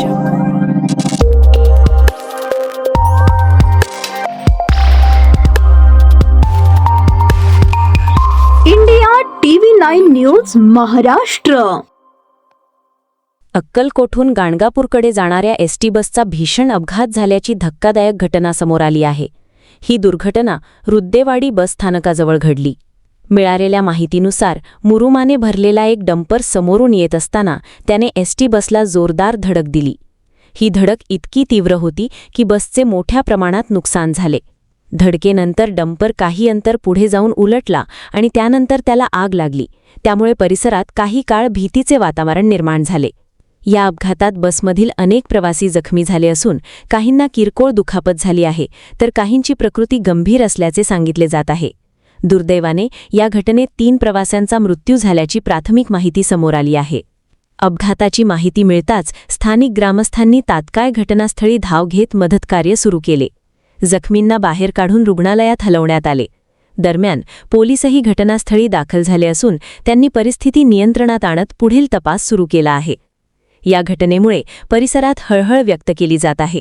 India TV9 news Maharashtra. अक्कलकोटहून गाणगापूरकडे जाणाऱ्या एसटी बसचा भीषण अपघात झाल्याची धक्कादायक घटना समोर आली आहे. ही दुर्घटना रुद्देवाडी बस स्थानकाजवळ घडली. मिळालेल्या माहितीनुसार मुरुमाने भरलेला एक डंपर समोरून येत असताना त्याने एसटी बसला जोरदार धडक दिली. ही धडक इतकी तीव्र होती की बसचे मोठ्या प्रमाणात नुकसान झाले. धडकेनंतर डंपर काही अंतर पुढे जाऊन उलटला आणि त्यानंतर त्याला आग लागली. त्यामुळे परिसरात काही काळ भीतीचे वातावरण निर्माण झाले. या अपघातात बसमधील अनेक प्रवासी जखमी झाले असून काहींना किरकोळ दुखापत झाली आहे, तर काहींची प्रकृती गंभीर असल्याचे सांगितले जात आहे. दुर्दैवाने या घटनेत 3 प्रवाशांचा मृत्यू झाल्याची प्राथमिक माहिती समोर आली आहे. अपघाताची माहिती मिळताच स्थानिक ग्रामस्थांनी तात्काळ घटनास्थळी धाव घेत मदतकार्य सुरू केले. जखमींना बाहेर काढून रुग्णालयात हलवण्यात आले. दरम्यान पोलिसही घटनास्थळी दाखल झाले असून त्यांनी परिस्थिती नियंत्रणात आणत पुढील तपास सुरू केला आहे. या घटनेमुळे परिसरात हळहळ व्यक्त केली जात आहे.